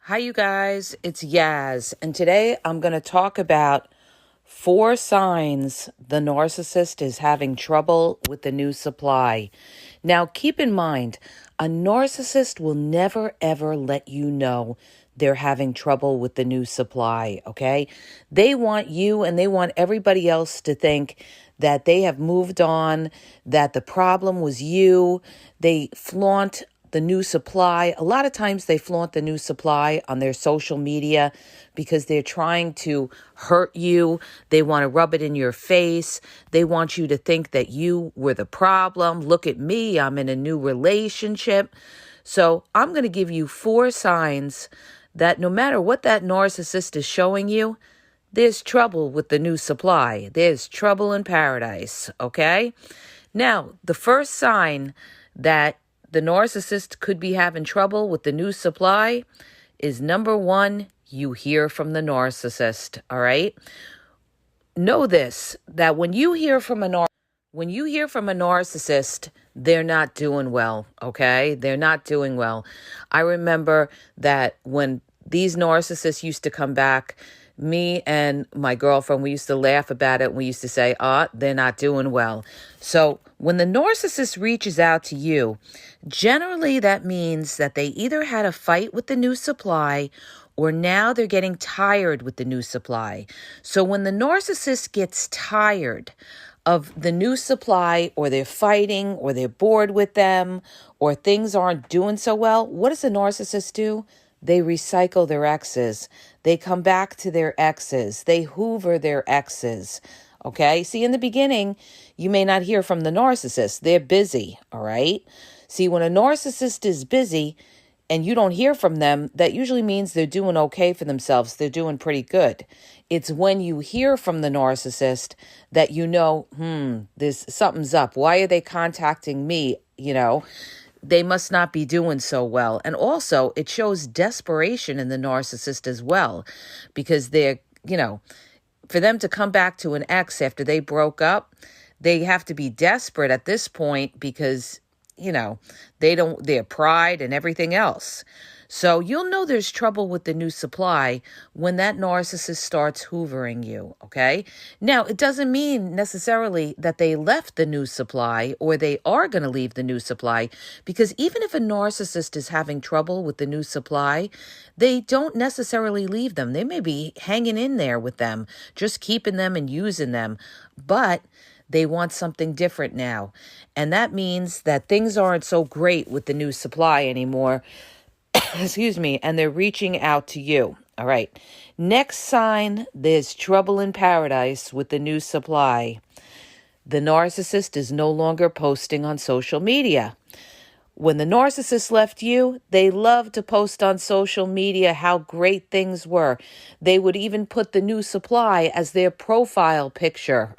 Hi, you guys. It's Yaz, and today I'm going to talk about 4 signs the narcissist is having trouble with the new supply. Now, keep in mind, a narcissist will never ever let you know they're having trouble with the new supply, okay? They want you and they want everybody else to think that they have moved on, that the problem was you. They flaunt the new supply. A lot of times they flaunt the new supply on their social media because they're trying to hurt you. They want to rub it in your face. They want you to think that you were the problem. Look at me, I'm in a new relationship. So I'm going to give you 4 signs that no matter what that narcissist is showing you, there's trouble with the new supply. There's trouble in paradise, okay? Now, the first sign that the narcissist could be having trouble with the new supply is number 1, you hear from the narcissist, all right? Know this, that when you hear from a narcissist, they're not doing well, okay? They're not doing well. I remember that when these narcissists used to come back, me and my girlfriend, we used to laugh about it. We used to say, they're not doing well. So when the narcissist reaches out to you, generally that means that they either had a fight with the new supply or now they're getting tired with the new supply. So when the narcissist gets tired of the new supply, or they're fighting, or they're bored with them, or things aren't doing so well, what does the narcissist do? They recycle their exes. They come back to their exes. They hoover their exes. Okay? See, in the beginning, you may not hear from the narcissist. They're busy, all right? See, when a narcissist is busy and you don't hear from them, that usually means they're doing okay for themselves. They're doing pretty good. It's when you hear from the narcissist that you know, something's up. Why are they contacting me? They must not be doing so well. And also, it shows desperation in the narcissist as well, because they're, for them to come back to an ex after they broke up, they have to be desperate at this point because, their pride and everything else. So you'll know there's trouble with the new supply when that narcissist starts hoovering you, okay? Now, it doesn't mean necessarily that they left the new supply or they are going to leave the new supply, because even if a narcissist is having trouble with the new supply, they don't necessarily leave them. They may be hanging in there with them, just keeping them and using them, but they want something different now. And that means that things aren't so great with the new supply anymore. Excuse me, and they're reaching out to you. All right. Next sign, there's trouble in paradise with the new supply. The narcissist is no longer posting on social media. When the narcissist left you, they loved to post on social media how great things were. They would even put the new supply as their profile picture.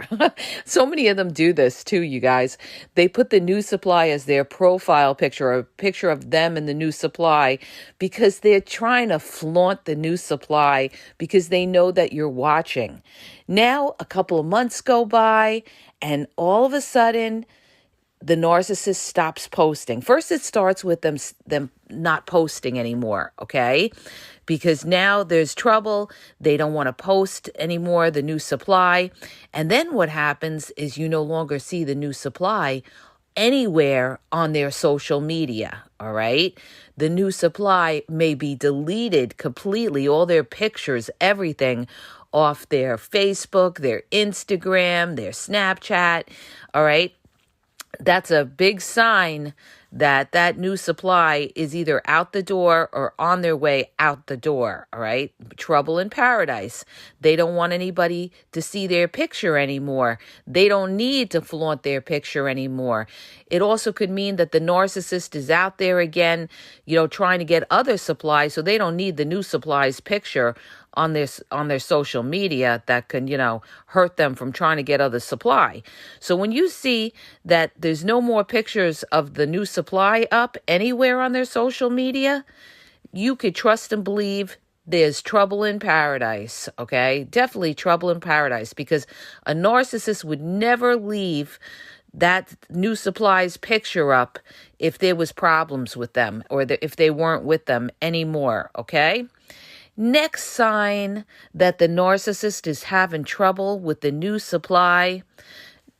So many of them do this too, you guys. They put the new supply as their profile picture, a picture of them and the new supply, because they're trying to flaunt the new supply because they know that you're watching. Now, a couple of months go by, and all of a sudden, the narcissist stops posting. First, it starts with them not posting anymore, okay? Because now there's trouble. They don't want to post anymore, the new supply. And then what happens is you no longer see the new supply anywhere on their social media, all right? The new supply may be deleted completely, all their pictures, everything, off their Facebook, their Instagram, their Snapchat, all right? That's a big sign that that new supply is either out the door or on their way out the door, all right? Trouble in paradise. They don't want anybody to see their picture anymore. They don't need to flaunt their picture anymore. It also could mean that the narcissist is out there again, trying to get other supplies, so they don't need the new supply's picture on their social media that can, hurt them from trying to get other supply. So when you see that there's no more pictures of the new supply up anywhere on their social media, you could trust and believe there's trouble in paradise, okay? Definitely trouble in paradise, because a narcissist would never leave that new supply's picture up if there was problems with them or if they weren't with them anymore, okay? Next sign that the narcissist is having trouble with the new supply,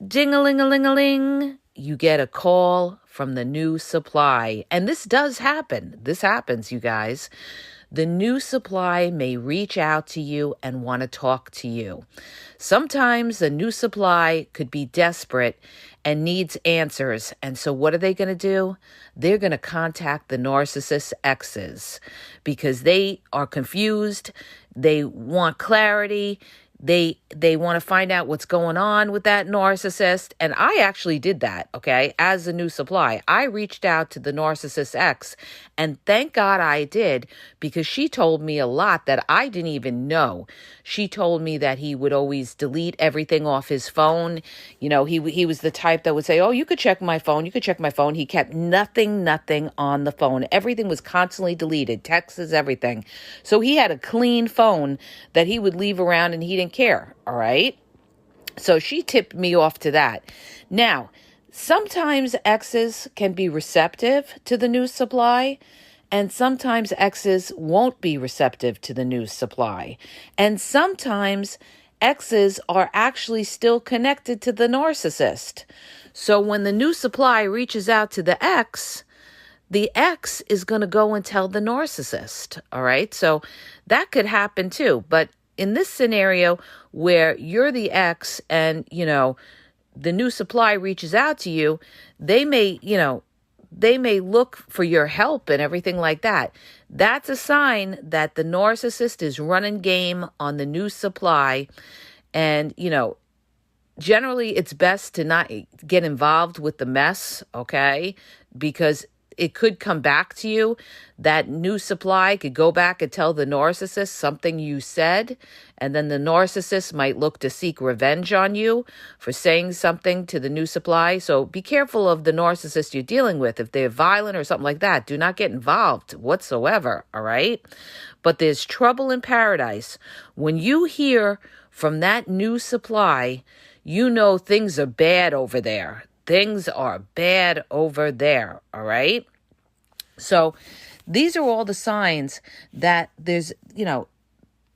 ding-a-ling-a-ling-a-ling, you get a call from the new supply. And this does happen. This happens, you guys. The new supply may reach out to you and want to talk to you. Sometimes the new supply could be desperate and needs answers. And so what are they going to do? They're going to contact the narcissist's exes because they are confused. They want clarity. They want to find out what's going on with that narcissist. And I actually did that, okay, as a new supply. I reached out to the narcissist ex, and thank God I did, because she told me a lot that I didn't even know. She told me that he would always delete everything off his phone. You know, he was the type that would say, oh, you could check my phone. You could check my phone. He kept nothing on the phone. Everything was constantly deleted. Texts, everything. So he had a clean phone that he would leave around and he didn't care. All right. So she tipped me off to that. Now, sometimes exes can be receptive to the new supply, and sometimes exes won't be receptive to the new supply. And sometimes exes are actually still connected to the narcissist. So when the new supply reaches out to the ex is going to go and tell the narcissist. All right. So that could happen too. But in this scenario where you're the ex and, you know, the new supply reaches out to you, they may look for your help and everything like that. That's a sign that the narcissist is running game on the new supply. And, you know, generally it's best to not get involved with the mess, okay? Because it could come back to you. That new supply could go back and tell the narcissist something you said, and then the narcissist might look to seek revenge on you for saying something to the new supply. So be careful of the narcissist you're dealing with. If they're violent or something like that, do not get involved whatsoever, all right? But there's trouble in paradise. When you hear from that new supply, you know things are bad over there. Things are bad over there, all right? So these are all the signs that there's, you know,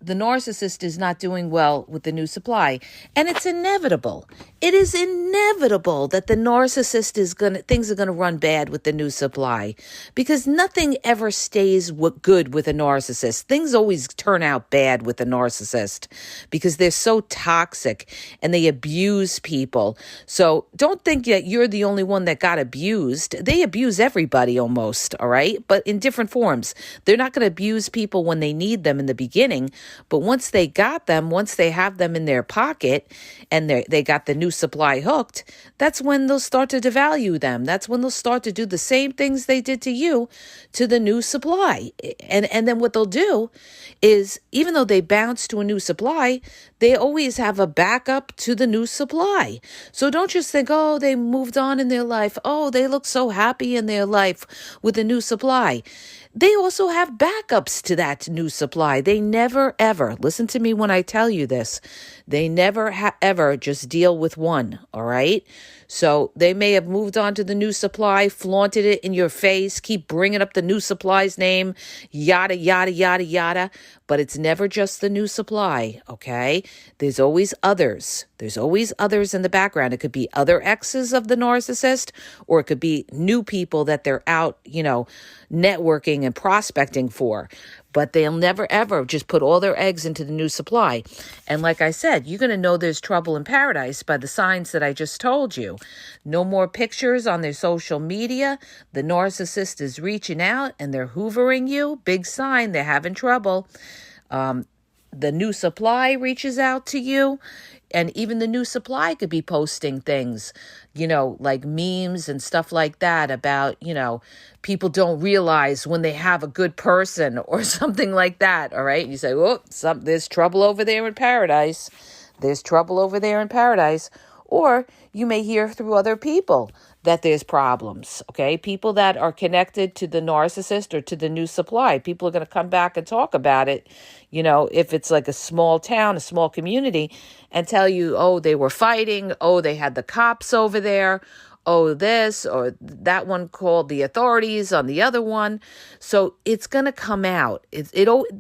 the narcissist is not doing well with the new supply. And it's inevitable. It is inevitable that the narcissist things are going to run bad with the new supply, because nothing ever stays good with a narcissist. Things always turn out bad with a narcissist because they're so toxic and they abuse people. So don't think that you're the only one that got abused. They abuse everybody almost, all right? But in different forms. They're not going to abuse people when they need them in the beginning. But once they got them, once they have them in their pocket and they got the new supply hooked, that's when they'll start to devalue them. That's when they'll start to do the same things they did to you to the new supply. And then what they'll do is, even though they bounce to a new supply, they always have a backup to the new supply. So don't just think, oh, they moved on in their life. Oh, they look so happy in their life with the new supply. They also have backups to that new supply. They never, ever, listen to me when I tell you this, they never, ever just deal with one, all right? So they may have moved on to the new supply, flaunted it in your face, keep bringing up the new supply's name, yada, yada, yada, yada. But it's never just the new supply, okay? There's always others. There's always others in the background. It could be other exes of the narcissist, or it could be new people that they're out, you know, networking and prospecting for. But they'll never, ever just put all their eggs into the new supply. And like I said, you're going to know there's trouble in paradise by the signs that I just told you. No more pictures on their social media. The narcissist is reaching out and they're hoovering you. Big sign they're having trouble. The new supply reaches out to you. And even the new supply could be posting things, you know, like memes and stuff like that about, you know, people don't realize when they have a good person or something like that. All right. You say, well, there's trouble over there in paradise. There's trouble over there in paradise. Or you may hear through other people that there's problems, okay? People that are connected to the narcissist or to the new supply, people are going to come back and talk about it, if it's like a small town, a small community, and tell you, oh, they were fighting, oh, they had the cops over there, oh, this or that one called the authorities on the other one. So it's going to come out.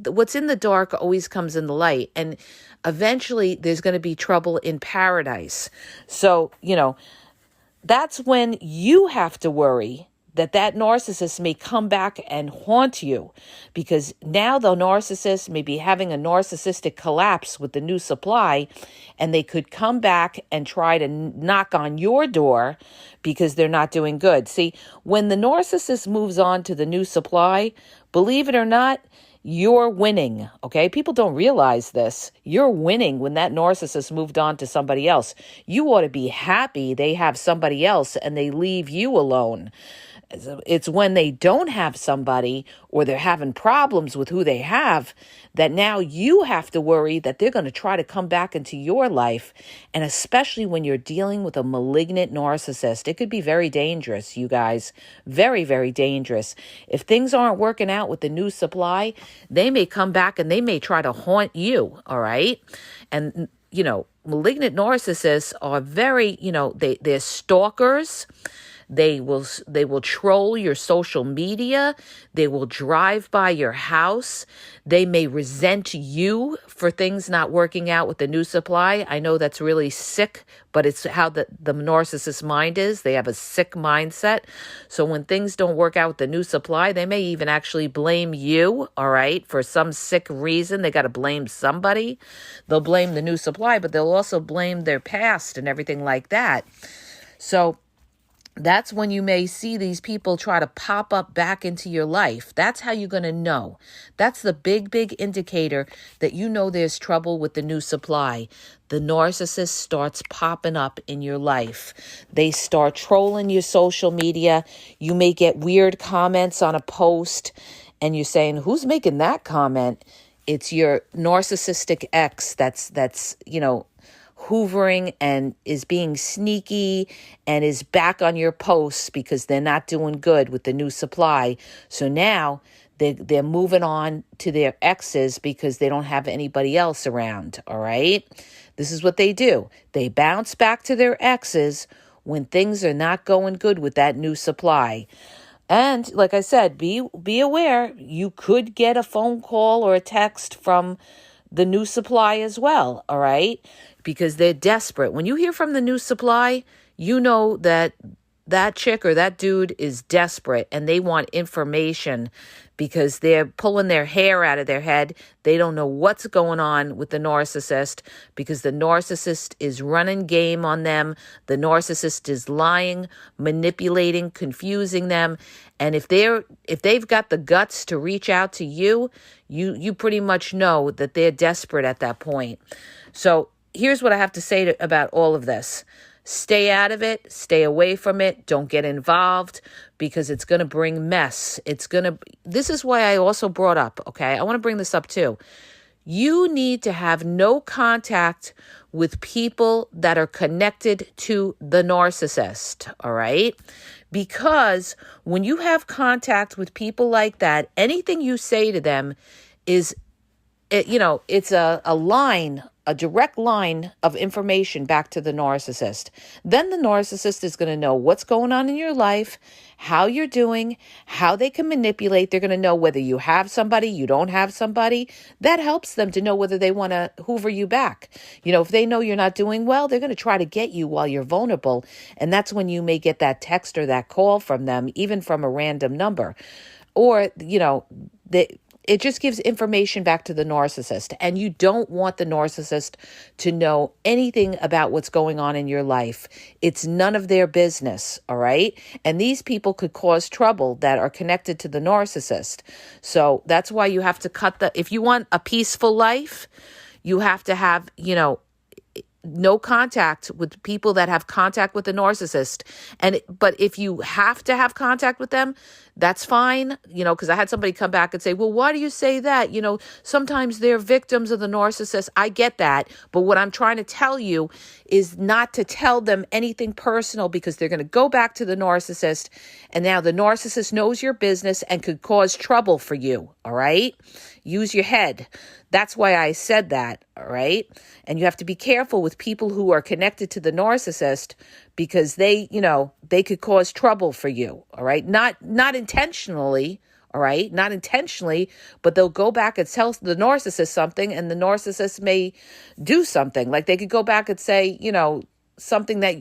What's in the dark always comes in the light. And eventually there's going to be trouble in paradise. So, that's when you have to worry that narcissist may come back and haunt you, because now the narcissist may be having a narcissistic collapse with the new supply, and they could come back and try to knock on your door because they're not doing good. See, when the narcissist moves on to the new supply, believe it or not, you're winning, okay? People don't realize this. You're winning when that narcissist moved on to somebody else. You ought to be happy they have somebody else and they leave you alone. It's when they don't have somebody or they're having problems with who they have that now you have to worry that they're going to try to come back into your life. And especially when you're dealing with a malignant narcissist, it could be very dangerous, you guys. Very, very dangerous. If things aren't working out with the new supply, they may come back and they may try to haunt you, all right? And, malignant narcissists are very, they're stalkers. They will troll your social media. They will drive by your house. They may resent you for things not working out with the new supply. I know that's really sick, but it's how the narcissist mind is. They have a sick mindset. So when things don't work out with the new supply, they may even actually blame you, all right, for some sick reason. They got to blame somebody. They'll blame the new supply, but they'll also blame their past and everything like that. So that's when you may see these people try to pop up back into your life. That's how you're going to know. That's the big, big indicator that there's trouble with the new supply. The narcissist starts popping up in your life. They start trolling your social media. You may get weird comments on a post and you're saying, who's making that comment? It's your narcissistic ex that's hoovering and is being sneaky and is back on your posts because they're not doing good with the new supply. So now they're moving on to their exes because they don't have anybody else around, all right? This is what they do. They bounce back to their exes when things are not going good with that new supply. And like I said, be aware, you could get a phone call or a text from the new supply as well, all right? Because they're desperate. When you hear from the new supply, you know that chick or that dude is desperate and they want information because they're pulling their hair out of their head. They don't know what's going on with the narcissist because the narcissist is running game on them. The narcissist is lying, manipulating, confusing them. And if they've got the guts to reach out to you, you pretty much know that they're desperate at that point. So here's what I have to say about all of this. Stay out of it. Stay away from it. Don't get involved because it's going to bring mess. This is why I also brought up, okay? I want to bring this up too. You need to have no contact with people that are connected to the narcissist, all right? Because when you have contact with people like that, anything you say to them it's a direct line of information back to the narcissist. Then the narcissist is going to know what's going on in your life, how you're doing, how they can manipulate. They're going to know whether you have somebody, you don't have somebody. That helps them to know whether they want to hoover you back. If they know you're not doing well, they're going to try to get you while you're vulnerable. And that's when you may get that text or that call from them, even from a random number. Or, it just gives information back to the narcissist. And you don't want the narcissist to know anything about what's going on in your life. It's none of their business, all right? And these people could cause trouble that are connected to the narcissist. So that's why you have to if you want a peaceful life, you have to have, no contact with people that have contact with the narcissist. But if you have to have contact with them, That's fine, because I had somebody come back and say, well, why do you say that? Sometimes they're victims of the narcissist. I get that. But what I'm trying to tell you is not to tell them anything personal, because they're going to go back to the narcissist. And now the narcissist knows your business and could cause trouble for you. All right. Use your head. That's why I said that. All right. And you have to be careful with people who are connected to the narcissist, because they could cause trouble for you. All right. Not intentionally. All right. Not intentionally, but they'll go back and tell the narcissist something, and the narcissist may do something. Like they could go back and say, something that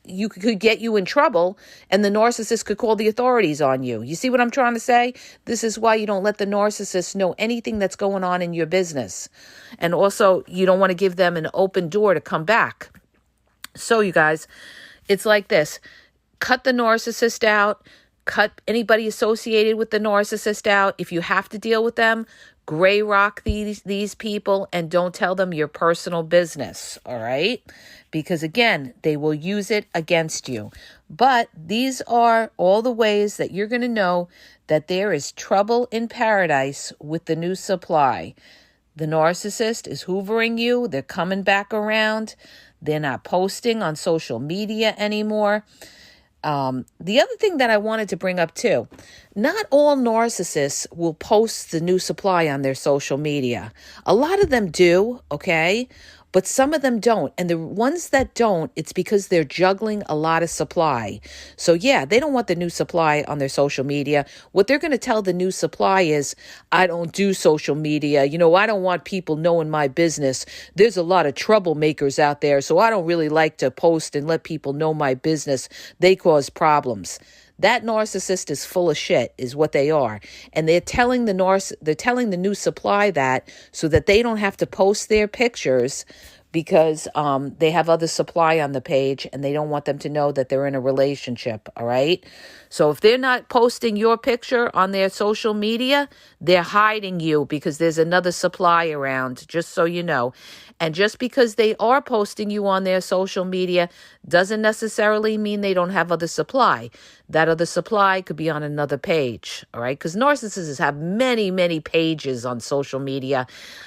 you could get you in trouble, and the narcissist could call the authorities on you. You see what I'm trying to say? This is why you don't let the narcissist know anything that's going on in your business. And also, you don't want to give them an open door to come back. So you guys, it's like this. Cut the narcissist out. Cut anybody associated with the narcissist out. If you have to deal with them, gray rock these people, and don't tell them your personal business, all right? Because again, they will use it against you. But these are all the ways that you're going to know that there is trouble in paradise with the new supply. The narcissist is hoovering you. They're coming back around. They're not posting on social media anymore. The other thing that I wanted to bring up too, not all narcissists will post the new supply on their social media. A lot of them do, okay? But some of them don't. And the ones that don't, it's because they're juggling a lot of supply. So yeah, they don't want the new supply on their social media. What they're going to tell the new supply is, I don't do social media. I don't want people knowing my business. There's a lot of troublemakers out there, so I don't really like to post and let people know my business. They cause problems. That narcissist is full of shit, is what they are. And they're telling the new supply that so that they don't have to post their pictures, because they have other supply on the page, and they don't want them to know that they're in a relationship, all right? So if they're not posting your picture on their social media, they're hiding you, because there's another supply around, just so you know. And just because they are posting you on their social media doesn't necessarily mean they don't have other supply. That other supply could be on another page, all right? Because narcissists have many, many pages on social media.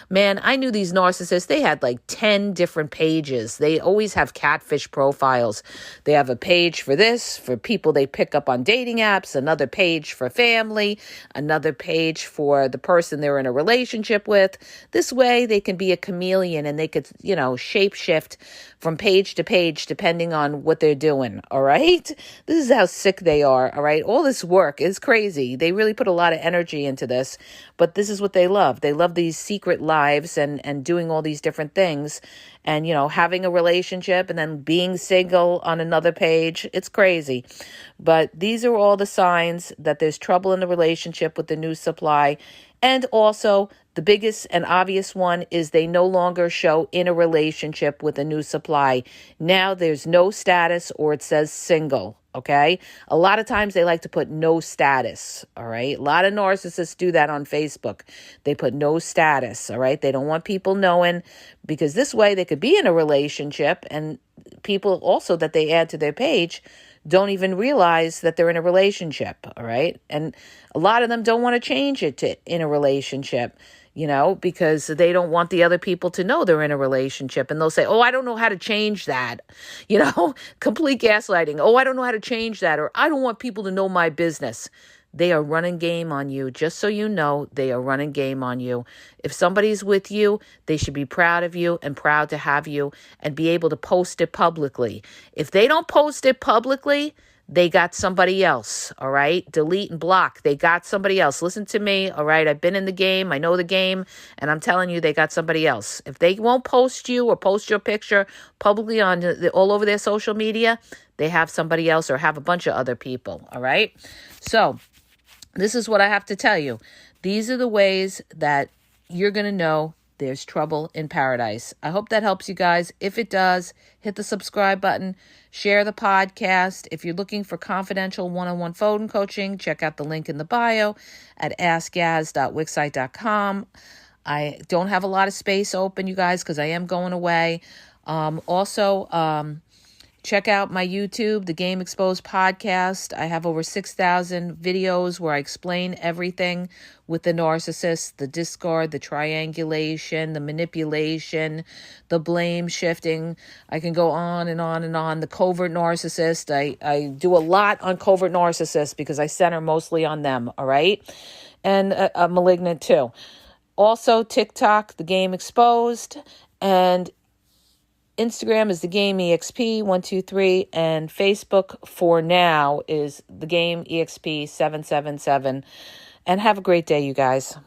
Man, I knew these narcissists, they had like 10 different pages. They always have catfish profiles. They have a page for this, for people they pick up on dating apps, another page for family, another page for the person they're in a relationship with. This way they can be a chameleon, and they could, shape shift from page to page depending on what they're doing, all right? This is how sick they are, all right? All this work is crazy. They really put a lot of energy into this, but this is what they love. They love these secret lives and doing all these different things, and, having a relationship and then being single on another page. It's crazy. But these are all the signs that there's trouble in the relationship with the new supply. And also, the biggest and obvious one is they no longer show in a relationship with a new supply. Now there's no status, or it says single, okay? A lot of times they like to put no status, all right? A lot of narcissists do that on Facebook. They put no status, all right? They don't want people knowing, because this way they could be in a relationship, and people also that they add to their page don't even realize that they're in a relationship, all right? And a lot of them don't want to change it to in a relationship, because they don't want the other people to know they're in a relationship. And they'll say, oh, I don't know how to change that, complete gaslighting. Oh, I don't know how to change that, or I don't want people to know my business. They are running game on you. Just so you know, they are running game on you. If somebody's with you, they should be proud of you and proud to have you and be able to post it publicly. If they don't post it publicly, they got somebody else, all right? Delete and block. They got somebody else. Listen to me, all right? I've been in the game. I know the game, and I'm telling you, they got somebody else. If they won't post you or post your picture publicly on all over their social media, they have somebody else or have a bunch of other people, all right? So this is what I have to tell you. These are the ways that you're going to know there's trouble in paradise. I hope that helps you guys. If it does, hit the subscribe button, share the podcast. If you're looking for confidential one-on-one phone coaching, check out the link in the bio at askgaz.wixsite.com. I don't have a lot of space open, you guys, because I am going away. Check out my YouTube, the Game Exposed podcast. I have over 6,000 videos where I explain everything with the narcissist, the discard, the triangulation, the manipulation, the blame shifting. I can go on and on and on. The covert narcissist. I do a lot on covert narcissists because I center mostly on them, all right? And a malignant too. Also, TikTok, the Game Exposed, and Instagram is the Game EXP123, and Facebook for now is the Game EXP777. And have a great day, you guys.